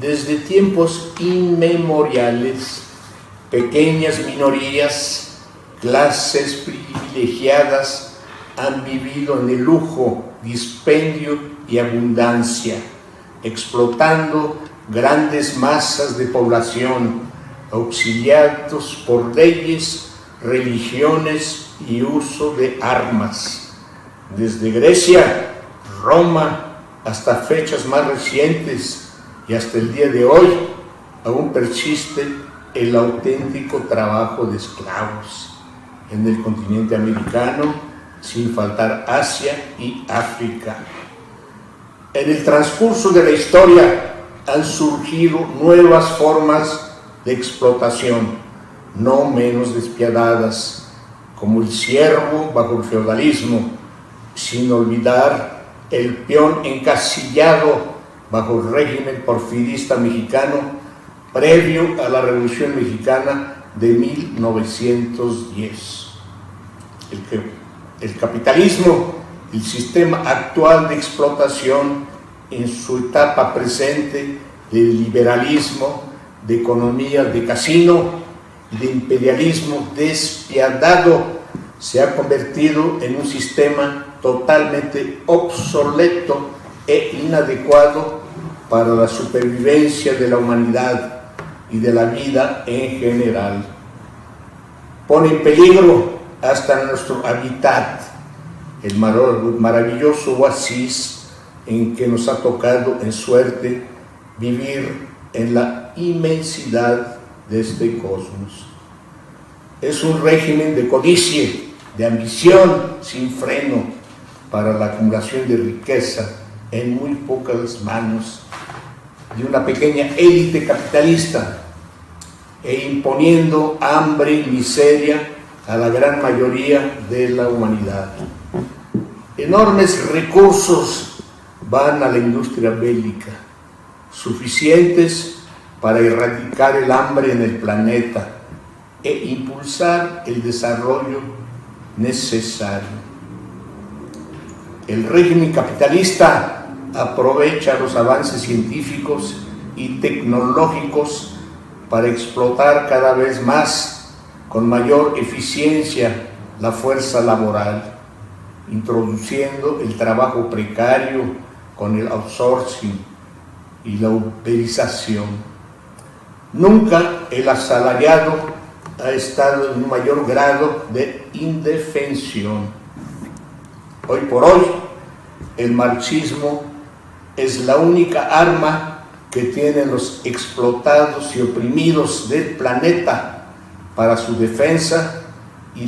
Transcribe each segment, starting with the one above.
Desde tiempos inmemoriales, pequeñas minorías, clases privilegiadas han vivido en el lujo, dispendio y abundancia, explotando grandes masas de población, auxiliados por leyes, religiones y uso de armas. Desde Grecia, Roma, hasta fechas más recientes y hasta el día de hoy, aún persiste el auténtico trabajo de esclavos en el continente americano, sin faltar Asia y África. En el transcurso de la historia han surgido nuevas formas de explotación, no menos despiadadas, como el siervo bajo el feudalismo, sin olvidar el peón encasillado bajo el régimen porfirista mexicano previo a la Revolución Mexicana de 1910. El capitalismo, el sistema actual de explotación en su etapa presente de liberalismo, de economía de casino, de imperialismo despiadado, se ha convertido en un sistema totalmente obsoleto e inadecuado para la supervivencia de la humanidad y de la vida en general. Pone en peligro hasta nuestro hábitat, el maravilloso oasis en que nos ha tocado en suerte vivir en la inmensidad de este cosmos. Es un régimen de codicia, de ambición sin freno para la acumulación de riqueza en muy pocas manos de una pequeña élite capitalista e imponiendo hambre y miseria a la gran mayoría de la humanidad. Enormes recursos van a la industria bélica, suficientes para erradicar el hambre en el planeta e impulsar el desarrollo necesario. El régimen capitalista aprovecha los avances científicos y tecnológicos para explotar cada vez más, con mayor eficiencia, la fuerza laboral, introduciendo el trabajo precario con el outsourcing y la uberización. Nunca el asalariado ha estado en un mayor grado de indefensión. Hoy por hoy, el marxismo es la única arma que tienen los explotados y oprimidos del planeta para su defensa y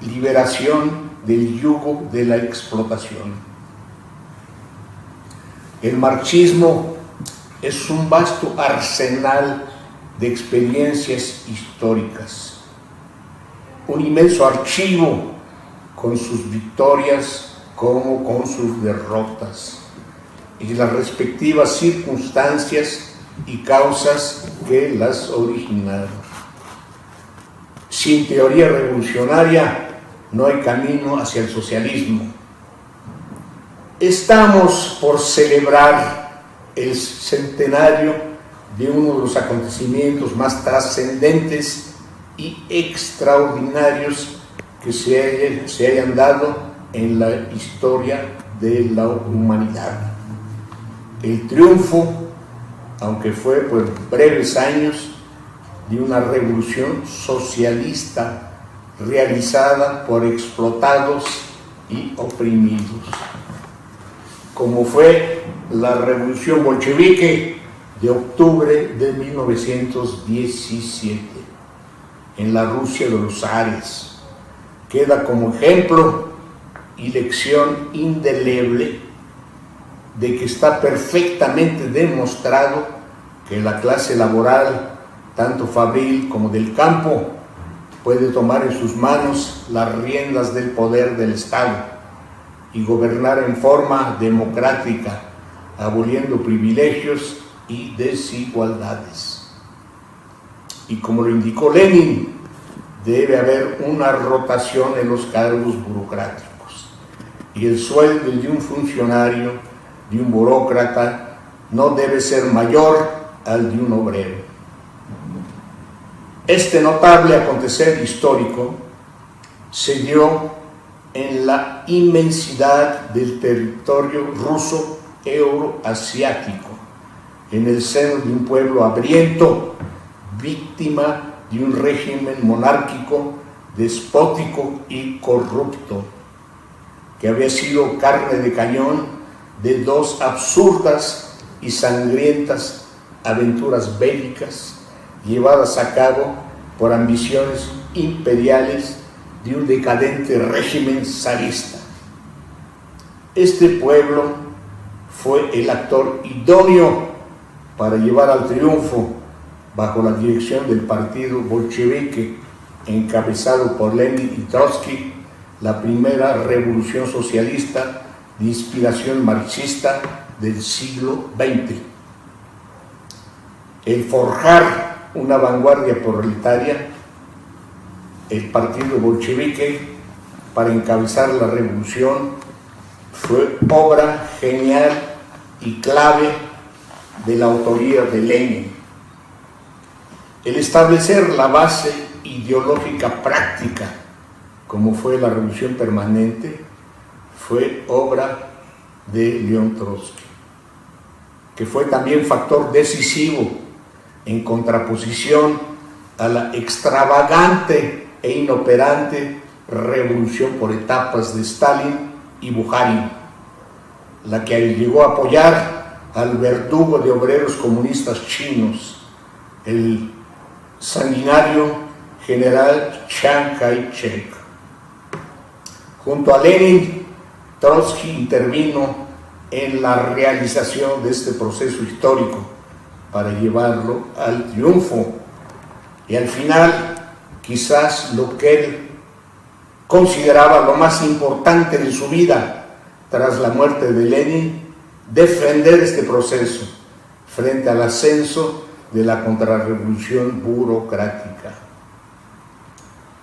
liberación del yugo de la explotación. El marxismo es un vasto arsenal de experiencias históricas, un inmenso archivo con sus victorias como con sus derrotas y las respectivas circunstancias y causas que las originaron. Sin teoría revolucionaria no hay camino hacia el socialismo. Estamos por celebrar el centenario de uno de los acontecimientos más trascendentes y extraordinarios que se hayan dado en la historia de la humanidad. El triunfo, aunque fue por breves años, de una revolución socialista realizada por explotados y oprimidos, como fue la revolución bolchevique de octubre de 1917 en la Rusia de los zares. Queda como ejemplo y lección indeleble de que está perfectamente demostrado que la clase laboral, tanto fabril como del campo, puede tomar en sus manos las riendas del poder del Estado y gobernar en forma democrática, aboliendo privilegios y desigualdades. Y como lo indicó Lenin, debe haber una rotación en los cargos burocráticos y el sueldo de un funcionario, de un burócrata, no debe ser mayor al de un obrero. Este notable acontecer histórico se dio en la inmensidad del territorio ruso euroasiático, en el seno de un pueblo hambriento, víctima de un régimen monárquico, despótico y corrupto, que había sido carne de cañón de dos absurdas y sangrientas aventuras bélicas llevadas a cabo por ambiciones imperiales de un decadente régimen zarista. Este pueblo fue el actor idóneo para llevar al triunfo, bajo la dirección del partido bolchevique encabezado por Lenin y Trotsky, la primera revolución socialista de inspiración marxista del siglo XX. El forjar una vanguardia proletaria, el partido bolchevique, para encabezar la revolución, fue obra genial y clave de la autoría de Lenin. El establecer la base ideológica práctica, como fue la revolución permanente, fue obra de León Trotsky, que fue también factor decisivo en contraposición a la extravagante e inoperante revolución por etapas de Stalin y Bukharin, la que llegó a apoyar al verdugo de obreros comunistas chinos, el sanguinario general Chiang Kai-shek. Junto a Lenin, Trotsky intervino en la realización de este proceso histórico para llevarlo al triunfo y al final, quizás lo que él consideraba lo más importante de su vida tras la muerte de Lenin, defender este proceso frente al ascenso de la contrarrevolución burocrática.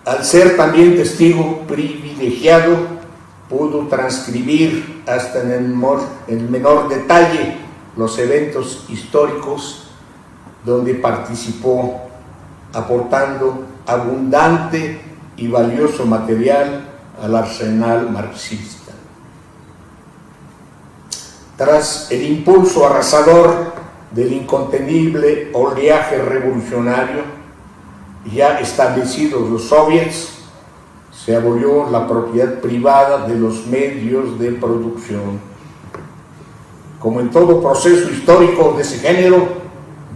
Al ser también testigo privilegiado, pudo transcribir hasta en el menor detalle los eventos históricos donde participó, aportando abundante y valioso material al arsenal marxista. Tras el impulso arrasador del incontenible oleaje revolucionario, ya establecidos los soviets, se abolió la propiedad privada de los medios de producción. Como en todo proceso histórico de ese género,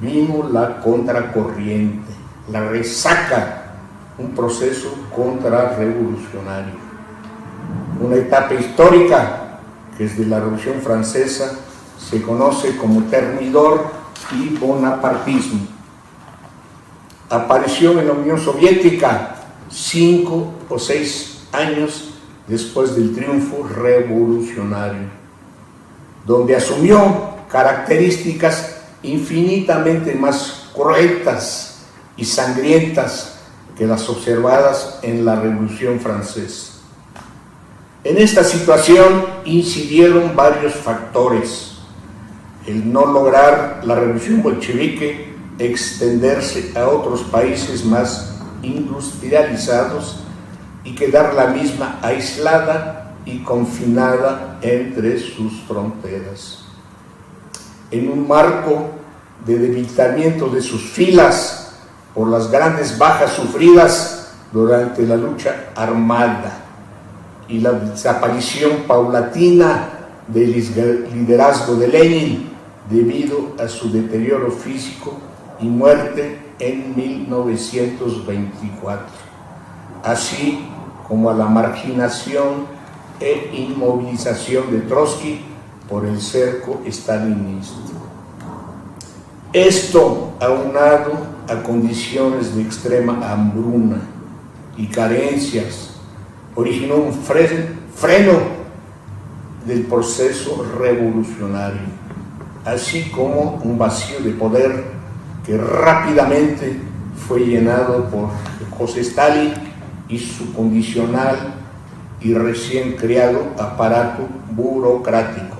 vino la contracorriente, la resaca, un proceso contrarrevolucionario. Una etapa histórica que desde la Revolución Francesa se conoce como Thermidor y bonapartismo. Apareció en la Unión Soviética 5 o 6 años después del triunfo revolucionario, donde asumió características infinitamente más cruentas y sangrientas que las observadas en la Revolución Francesa. En esta situación incidieron varios factores: el no lograr la revolución bolchevique extenderse a otros países más industrializados y quedar la misma aislada y confinada entre sus fronteras. En un marco de debilitamiento de sus filas por las grandes bajas sufridas durante la lucha armada y la desaparición paulatina del liderazgo de Lenin debido a su deterioro físico y muerte en 1924, así como a la marginación e inmovilización de Trotsky por el cerco stalinista. Esto, aunado a condiciones de extrema hambruna y carencias, originó un freno del proceso revolucionario, así como un vacío de poder que rápidamente fue llenado por José Stalin y su condicional y recién creado aparato burocrático.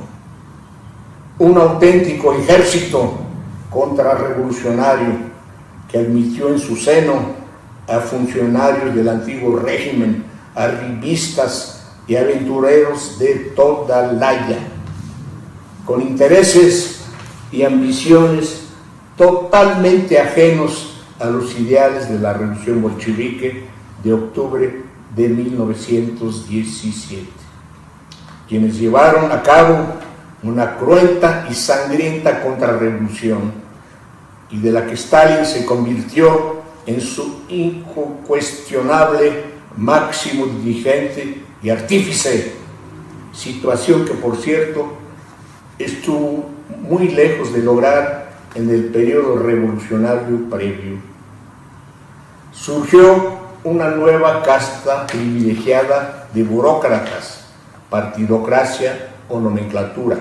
Un auténtico ejército contrarrevolucionario que admitió en su seno a funcionarios del antiguo régimen, arribistas y aventureros de toda laya, con intereses y ambiciones totalmente ajenos a los ideales de la revolución bolchevique de octubre de 1917, quienes llevaron a cabo una cruenta y sangrienta contrarrevolución, y de la que Stalin se convirtió en su incuestionable máximo dirigente y artífice, situación que, por cierto, estuvo muy lejos de lograr en el periodo revolucionario previo. Surgió una nueva casta privilegiada de burócratas, partidocracia o nomenclatura,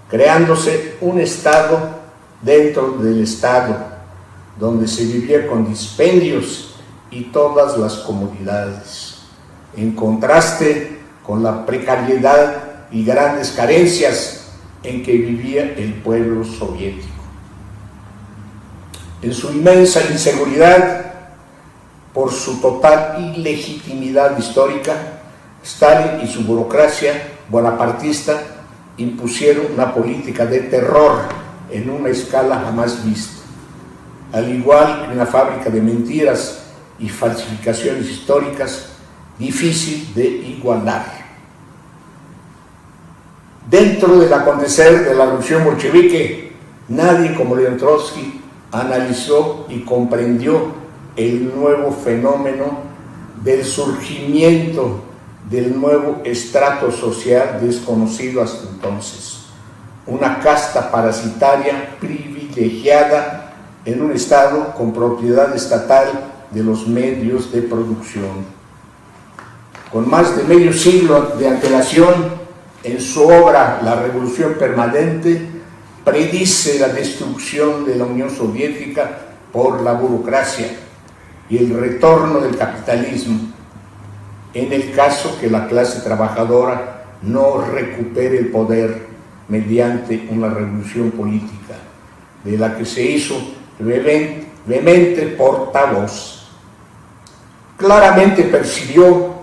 creándose un Estado dentro del Estado, donde se vivía con dispendios y todas las comodidades, en contraste con la precariedad y grandes carencias en que vivía el pueblo soviético. En su inmensa inseguridad por su total ilegitimidad histórica, Stalin y su burocracia bonapartista impusieron una política de terror en una escala jamás vista, al igual que una fábrica de mentiras y falsificaciones históricas difícil de igualar. Dentro del acontecer de la revolución bolchevique, nadie como León Trotsky analizó y comprendió el nuevo fenómeno del surgimiento del nuevo estrato social desconocido hasta entonces, una casta parasitaria privilegiada en un Estado con propiedad estatal de los medios de producción. Con más de medio siglo de antelación, en su obra La Revolución Permanente, predice la destrucción de la Unión Soviética por la burocracia y el retorno del capitalismo, en el caso que la clase trabajadora no recupere el poder mediante una revolución política, de la que se hizo vehemente portavoz. Claramente percibió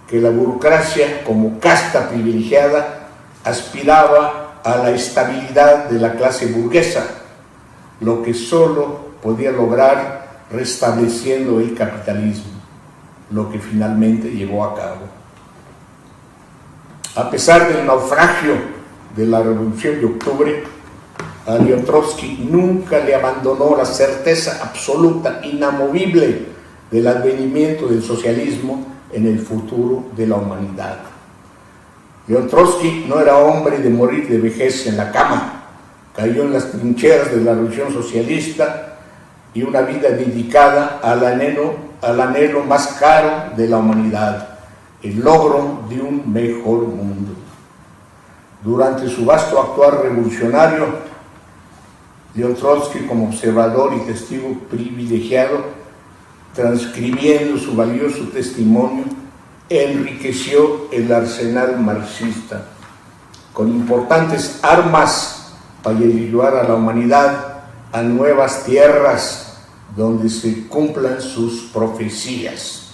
que la burocracia, como casta privilegiada, aspiraba a la estabilidad de la clase burguesa, lo que solo podía lograr restableciendo el capitalismo, lo que finalmente llevó a cabo. A pesar del naufragio de la Revolución de Octubre, a León Trotsky nunca le abandonó la certeza absoluta, inamovible, del advenimiento del socialismo en el futuro de la humanidad. León Trotsky no era hombre de morir de vejez en la cama, cayó en las trincheras de la revolución socialista y una vida dedicada al anhelo más caro de la humanidad, el logro de un mejor mundo. Durante su vasto actuar revolucionario, León Trotsky, como observador y testigo privilegiado, transcribiendo su valioso testimonio, enriqueció el arsenal marxista con importantes armas para llevar a la humanidad a nuevas tierras donde se cumplan sus profecías.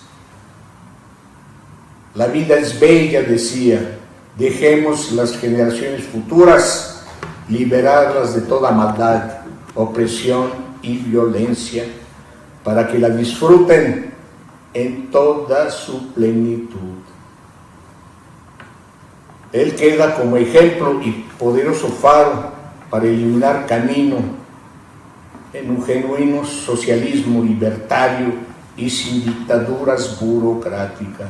La vida es bella, decía, dejemos las generaciones futuras liberarlas de toda maldad, opresión y violencia, para que la disfruten en toda su plenitud. Él queda como ejemplo y poderoso faro para iluminar camino en un genuino socialismo libertario y sin dictaduras burocráticas.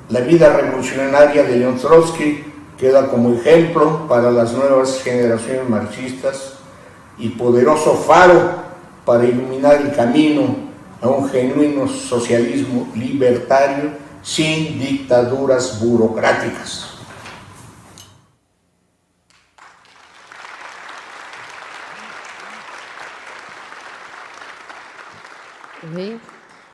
La vida revolucionaria de León Trotsky queda como ejemplo para las nuevas generaciones marxistas y poderoso faro para iluminar el camino a un genuino socialismo libertario sin dictaduras burocráticas. Oui.